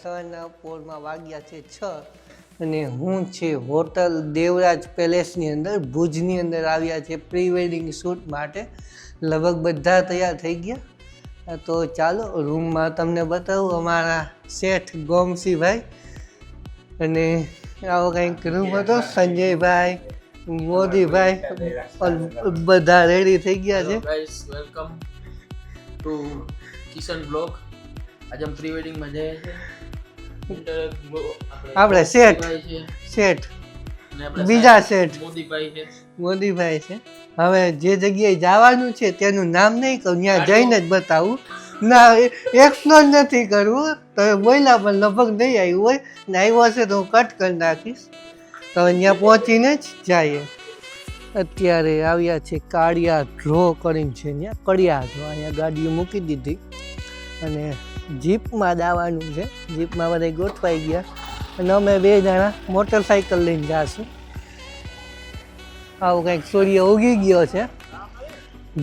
સવારના પોરમાં વાગ્યા છે 6 અને હું છે હોટલ દેવરાજ પેલેસની અંદર ભુજની અંદર આવ્યા છે પ્રી વેડિંગ શૂટ માટે. લગભગ બધા તૈયાર થઈ ગયા. તો ચાલો રૂમમાં તમને બતાવું અમારા શેઠ ગોમસીભાઈ અને આવો કંઈક રૂમ હતો. સંજયભાઈ, મોદીભાઈ બધા રેડી થઈ ગયા છે. Welcome to Kishan blog. આજે हम પ્રી વેડિંગ માં જઈએ છીએ. આપણે શેઠ બીજા શેઠ મોદીભાઈ છે. હવે જે જગ્યાએ જવાનું છે તેનું નામ નહીં કહું, ત્યાં જઈને જ બતાવું. ના એક્સપ્લોર નથી કરવું. તમે બોલ્યા પણ લગભગ નહીં આવ્યું હોય ને આવ્યો હશે તો હું કટ કરી નાખીશ. તો ત્યાં પહોંચીને જ જઈએ. અત્યારે આવ્યા છે કાળિયા ડ્રો કરીને છે, ત્યાં કડિયા ડ્રો. અહીંયા ગાડીઓ મૂકી દીધી અને જીપમાં જવાનું છે. જીપમાં બધા ગોઠવાઈ ગયા અને અમે 2 જણા મોટરસાઇકલ લઈને જઈશું. આવું કંઈક સૂર્ય ઉગી ગયો છે.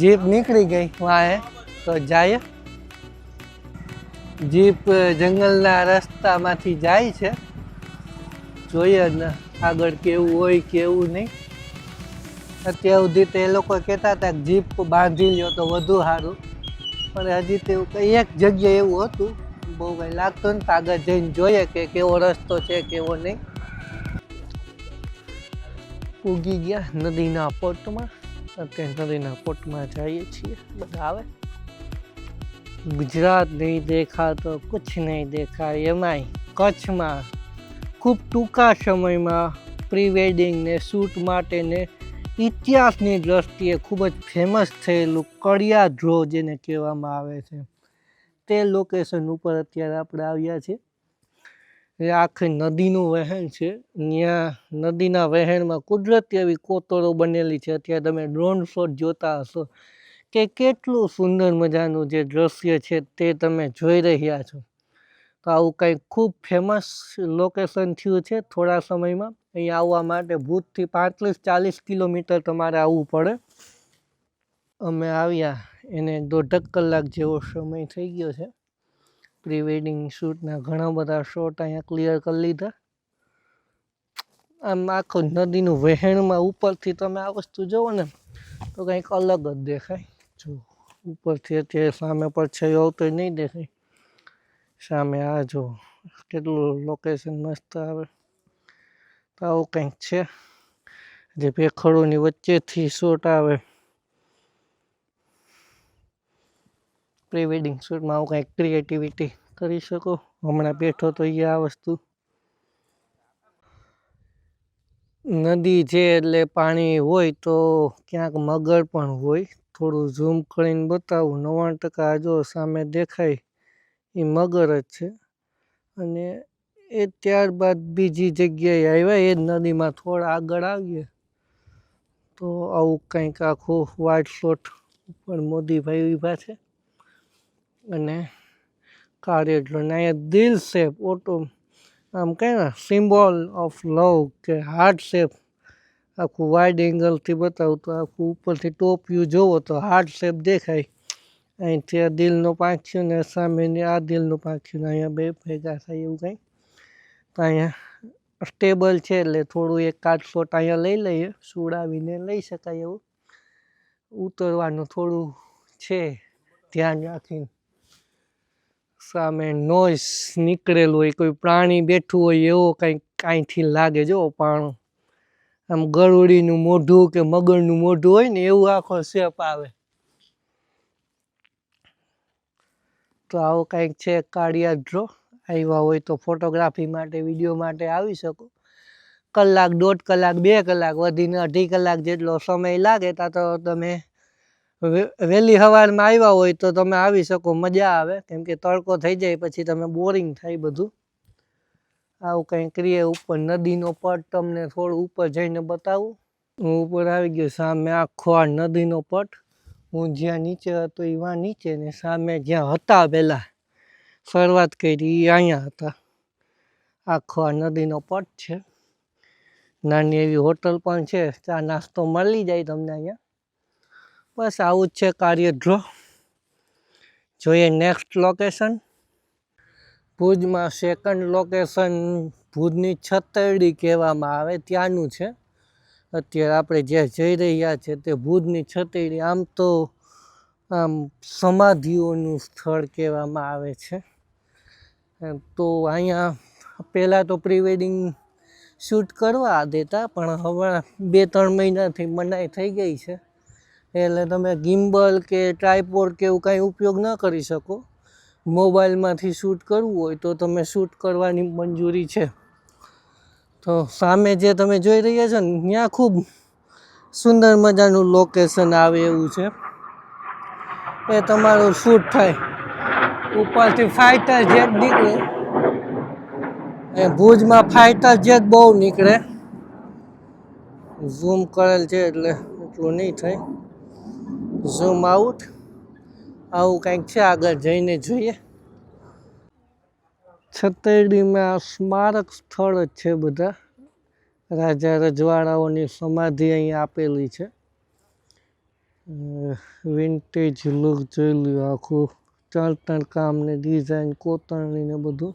જીપ નીકળી ગઈ વાહે તો જાય. જીપ જંગલના રસ્તામાંથી જાય છે. જોઈએ ને આગળ કેવું હોય કેવું નહીં. અત્યાર સુધી તો એ લોકો કહેતા હતા કે જીપ બાંધી લ્યો તો વધુ સારું, પણ હજી તો કંઈ એક જગ્યાએ એવું હતું, બહુ કંઈ લાગતું નથી. આગળ જઈને જોઈએ કે કેવો રસ્તો છે કેવો નહીં. ઉગી ગયા નદીના પોટમાં. અત્યારે નદીના પોટમાં જઈએ છીએ. બધા આવે. ગુજરાત નહીં દેખા તો કુછ નહીં દેખા. એમાંય કચ્છમાં ખૂબ ટૂંકા સમયમાં પ્રી વેડિંગ ને શૂટ માટેને ઇતિહાસની દ્રષ્ટિએ ખૂબ જ ફેમસ થયેલું કડિયા ડ્રો જેને કહેવામાં આવે છે, તે લોકેશન ઉપર અત્યારે આપણે આવ્યા છીએ. એ આખી નદીનું વહેણ છે. ત્યાં નદીના વહેણમાં કુદરતી એવી કોતરો બનેલી છે. અત્યારે તમે ડ્રોન શોટ જોતા હશો કે કેટલું સુંદર મજાનું જે દ્રશ્ય છે તે તમે જોઈ રહ્યા છો. તો આવું કંઈક ખૂબ ફેમસ લોકેશન થયું છે થોડા સમયમાં. અહીંયા આવવા માટે ભુજથી 35-40 કિલોમીટર તમારે આવવું પડે. અમે આવ્યા એને 1.5 કલાક જેવો સમય થઈ ગયો છે. પ્રી વેડિંગ શૂટના ઘણા બધા શોટ અહીંયા ક્લિયર કરી લીધા. આમ આખો નદીનું વહેણમાં ઉપરથી તમે આ વસ્તુ જુઓ ને તો કંઈક અલગ જ દેખાય. જો ઉપરથી અત્યારે સામે પડછાયો આવતો નહીં દેખાય. સામે આ જો કેટલું લોકેશન મસ્ત આવે. તો આવું કંઈક છે જે ભેખડોની વચ્ચેથી શોટ આવે. પ્રી વેડિંગ શૂટમાં આવું કંઈક ક્રિએટિવિટી કરી શકો. હમણાં બેઠો તો આ વસ્તુ નદી છે એટલે પાણી હોય તો ક્યાંક મગર પણ હોય. થોડું ઝૂમ કરીને બતાવું. 90% જો સામે દેખાય એ મગર જ છે. અને એ ત્યારબાદ બીજી જગ્યાએ આવ્યા એ જ નદીમાં થોડા આગળ આવીએ તો આવું કંઈક આખું વ્હાઇટ શોટ ઉપર મોદીભાઈ ઊભા છે અને કાર્યક્રમ અહીંયા દિલ શેપ ઓટો આમ કહે ને સિમ્બોલ ઓફ લવ કે હાર્ટ શેપ આખું વાઇડ એંગલથી બતાવું તો આખું ઉપરથી ટોપ વ્યૂ જોવો તો હાર્ટ શેપ દેખાય. અહીંથી આ દિલનું પાંખ્યું ને સામેની આ દિલનું પાંખ્યું ને અહીંયા બે ભેગા થાય એવું કંઈ. તો અહીંયા સ્ટેબલ છે એટલે થોડું એક કાચ શોટ અહીંયા લઈ લઈએ. સુડાવીને લઈ શકાય એવું. ઉતરવાનું થોડું છે ધ્યાન રાખીને. સામે નોઈસ નીકળેલું હોય, કોઈ પ્રાણી બેઠું હોય એવો કંઈક અહીંથી લાગે. જો પાણું આમ ગરુડીનું મોઢું કે મગરનું મોઢું હોય ને એવું આખો શેપ આવે. તો આવો કંઈક છે કાળિયા ડ્રો. આવ્યા હોય તો ફોટોગ્રાફી માટે વિડીયો માટે આવી શકો. કલાક 1.5 કલાક 2 કલાક વધીને 2.5 કલાક જેટલો સમય લાગે. ત્યાં તો તમે વહેલી સવારમાં આવ્યા હોય તો તમે આવી શકો. મજા આવે કેમ કે તડકો થઈ જાય પછી તમે બોરિંગ થાય બધું. આવું કંઈ કરીએ. ઉપર નદીનો પટ તમને થોડું ઉપર જઈને બતાવું. હું ઉપર આવી ગયો. સામે આખો આ નદીનો પટ. હું જ્યાં નીચે હતો એ વાં નીચે ને સામે જ્યાં હતા પહેલાં શરૂઆત કરી એ અહીંયા હતા. આખો આ નદીનો પટ છે. નાની એવી હોટલ પણ છે. ચા નાસ્તો મળી જાય તમને અહીંયા. બસ આવું જ છે કાર્ય ડ્રો. જોઈએ નેક્સ્ટ લોકેશન. ભુજમાં સેકન્ડ લોકેશન ભુજની છતરડી કહેવામાં આવે ત્યાંનું છે. અત્યારે આપણે જ્યાં જઈ રહ્યા છે તે ભુજની છતરડી. આમ તો આમ સમાધિઓનું સ્થળ કહેવામાં આવે છે. તો અહીંયા પહેલાં તો પ્રી વેડિંગ શૂટ કરવા દેતા, પણ હવે 2-3 મહિનાથી મનાઈ થઈ ગઈ છે. એટલે તમે ગિમ્બલ કે ટ્રાયપોડ કે એવું કાંઈ ઉપયોગ ન કરી શકો. મોબાઈલમાંથી શૂટ કરવું હોય તો તમે શૂટ કરવાની મંજૂરી છે. તો સામે જે તમે જોઈ રહ્યા છો ને ત્યાં ખૂબ સુંદર મજાનું લોકેશન આવે એવું છે. એ તમારું શૂટ થાય. ઉપરથી ફાઇટર જેટ નીકળે. એ ભુજમાં ફાઇટર જેટ બહુ નીકળે. ઝૂમ કરેલ છે એટલે એટલું નહીં થાય. Zoom out. આવું કંઈક છે, આગળ જઈને જોઈએ. છતરડીમાં સ્મારક સ્થળ જ છે બધા. રાજા રજવાડાઓની સમાધિ અહીં આપેલી છે. વિન્ટેજ લુક જોઈ લ્યો. આખું ચણતર કામ ને ડિઝાઇન કોતરણી ને બધું.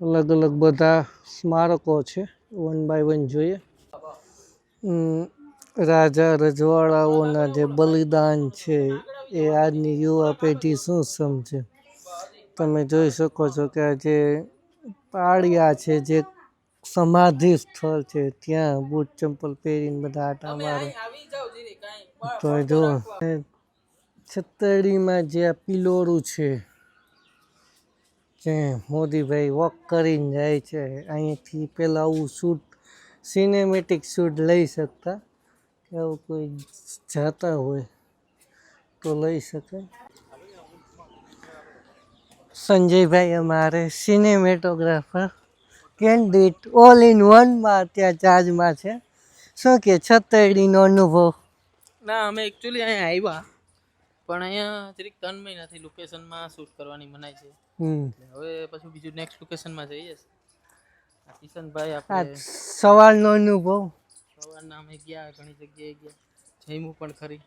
અલગ અલગ બધા સ્મારકો છે. 1 by 1 જોઈએ. રાજા રજવાડાઓના જે બલિદાન છે એ આજની યુવા પેઢી શું સમજે. તમે જોઈ શકો છો કે આ જે પાળિયા છે, જે સમાધિ સ્થળ છે, ત્યાં બૂટ ચંપલ પહેરીને બધા આટા મારે. તો જો છતરડીમાં જે આ પિલોરું છે, જે મોદીભાઈ વોક કરીને જાય છે, અહીંથી પહેલાં આવું શૂટ, સિનેમેટિક શૂટ લઈ શકતા. એવું કોઈ જાતા હોય તો લઈ શકે. સંજયભાઈ અમારે સિનેમેટોગ્રાફર, કેન્ડિડ, ઓલ ઇન વનમાં અત્યારે ચાર્જમાં છે. શું કે છતરડીનો અનુભવ? ના, અમે એકચ્યુઅલી અહીંયા આવ્યા, પણ અહીંયા જરીક 3 મહિનાથી લોકેશનમાં શૂટ કરવાની મનાઈ છે. હવે પછી બીજું નેક્સ્ટ લોકેશનમાં જઈએ છીએ. કિશનભાઈ આપણે સવારનો અનુભવ. સવારના અમે ગયા, ઘણી જગ્યાએ ગયા, જમ્યું પણ ખરી.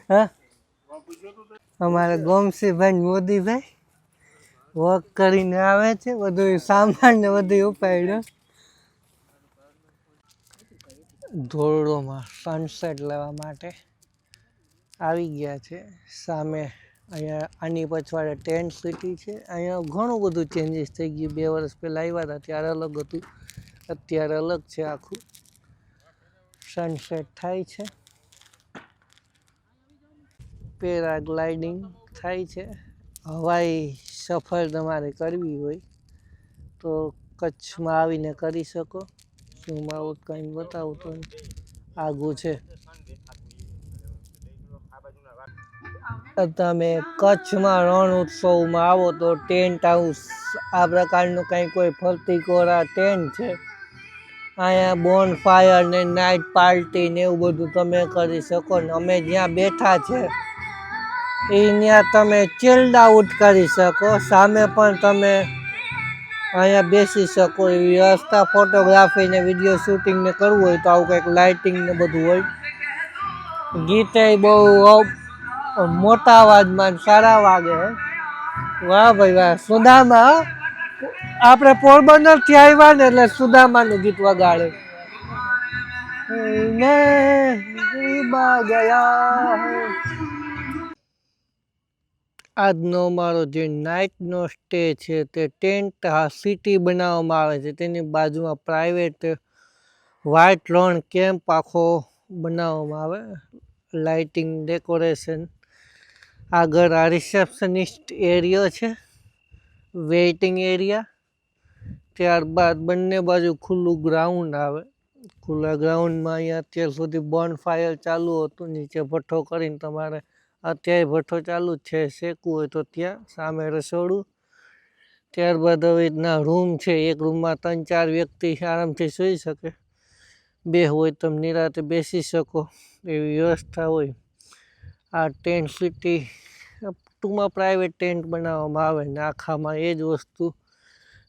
હા, અમારા ગોમસીભાઈ મોદીભાઈ વોક કરીને આવે છે. બધું સામાન ને બધું ઉપાડ્યો. ધોરડોમાં સનસેટ લેવા માટે આવી ગયા છે. સામે અહીંયા આની પછવાડે ટેન્ટ સિટી છે. અહીંયા ઘણું બધું ચેન્જીસ થઈ ગયું. 2 વર્ષ પહેલાં આવ્યા હતા ત્યારે અલગ હતું, અત્યારે અલગ છે આખું. સનસેટ થાય છે. પેરાગ્લાઇડિંગ થાય છે. હવાઈ સફર તમારે કરવી હોય તો કચ્છમાં આવીને કરી શકો. ઝૂમ આઉટ કંઈ બતાવું તો આગું છે. તમે કચ્છમાં રણ ઉત્સવમાં આવો તો ટેન્ટ હાઉસ આ પ્રકારનું કંઈ કોઈ ફરતી કોરા ટેન્ટ છે. અહીંયા બોન ફાયર ને નાઇટ પાર્ટી ને એવું બધું તમે કરી શકો. ને અમે જ્યાં બેઠા છે એ ત્યાં તમે ચિલ્ડ આઉટ કરી શકો. સામે પણ તમે અહીંયા બેસી શકો એવી વ્યવસ્થા. ફોટોગ્રાફી ને વિડીયો શૂટિંગ ને કરવું હોય તો આવું કંઈક લાઇટિંગ ને બધું હોય. ગીતે બહુ મોટા અવાજમાં સારા વાગે. વાહ ભાઈ વાહ. સુદામા, આપણે પોરબંદર થી આવ્યા ને એટલે સુદામાનું ગીત વગાડે. આજનો અમારો જે નાઇટનો સ્ટે છે તે ટેન્ટ સિટી બનાવવામાં આવે છે. તેની બાજુમાં પ્રાઇવેટ વ્હાઇટ રણ કેમ્પ આખો બનાવવામાં આવે. Lighting, decoration. આગળ આ રિસેપ્શનિસ્ટ એરિયો છે, વેઇટિંગ એરિયા. ત્યારબાદ બંને બાજુ ખુલ્લું ગ્રાઉન્ડ આવે. ખુલ્લા ગ્રાઉન્ડમાં અહીંયા અત્યાર સુધી બોન ફાયર ચાલુ હતું. નીચે ભઠ્ઠો કરીને તમારે, અત્યારે ભઠ્ઠો ચાલુ જ છે, શેકવું હોય તો ત્યાં. સામે રસોડું. ત્યારબાદ હવે રીતના રૂમ છે. એક રૂમમાં 3-4 વ્યક્તિ આરામથી સૂઈ શકે. 2 હોય તમે નિરાતે બેસી શકો એવી વ્યવસ્થા હોય. આ ટેન્ટ સિટી ટૂંકમાં પ્રાઇવેટ ટેન્ટ બનાવવામાં આવે ને આખામાં એ જ વસ્તુ.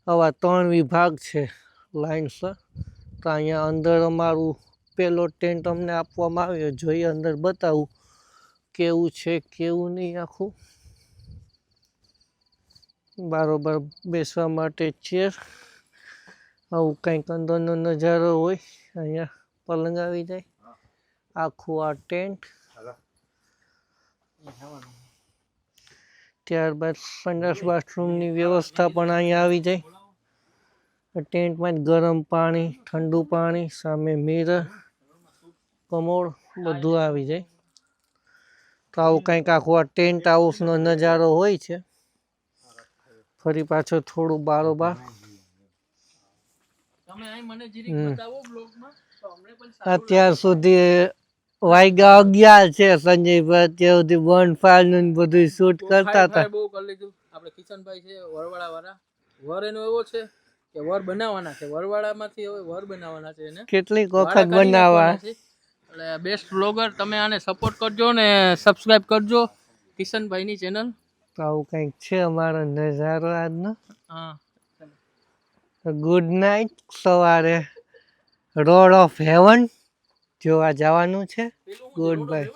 આવા 3 વિભાગ છે લાઇન્સર. તો અહીંયા અંદર અમારું પહેલો ટેન્ટ અમને આપવામાં આવ્યો. જોઈએ અંદર બતાવું કેવું છે કેવું નહીં આખું. બારોબાર બેસવા માટે ચેર, આવું કંઈક અંદરનો નજારો હોય. અહીંયા પલંગ આવી જાય, આખું આ ટેન્ટ, ત્યારબાદ સંડાસ બાથરૂમની વ્યવસ્થા પણ અહીંયા આવી જાય. ટેન્ટમાં જ ગરમ પાણી, ઠંડુ પાણી, સામે મિરર, કમોડ બધું આવી જાય. તો આવું કંઈક આખું આ ટેન્ટ હાઉસનો નજારો હોય છે. ફરી પાછો થોડું બારોબાર. તમે અહીં મને જીરીક બતાવો બ્લોગમાં તો અમને પણ સારું અત્યાર સુધી વાગ્યા 11 છે સંજયભાઈ, અત્યાર સુધી બોનફાયર નું ને બધું શૂટ કરતા હતા. બહુ કરી લીધું. આપણે કિશનભાઈ છે વરવાળા વાળા, વર એનો એવો છે કે વર બનાવવાના છે, વરવાળામાંથી હવે વર બનાવવાના છે એને કેટલીક વખત બનાવવા. એટલે બેસ્ટ વ્લોગર, તમે આને સપોર્ટ કરજો ને સબસ્ક્રાઇબ કરજો કિશનભાઈની ચેનલ. તો આવું કંઈક છે અમારો નજારો આજનો. હા, ગુડ નાઇટ. સવારે રોડ ઓફ હેવન જોવા જવાનું છે. Good bye.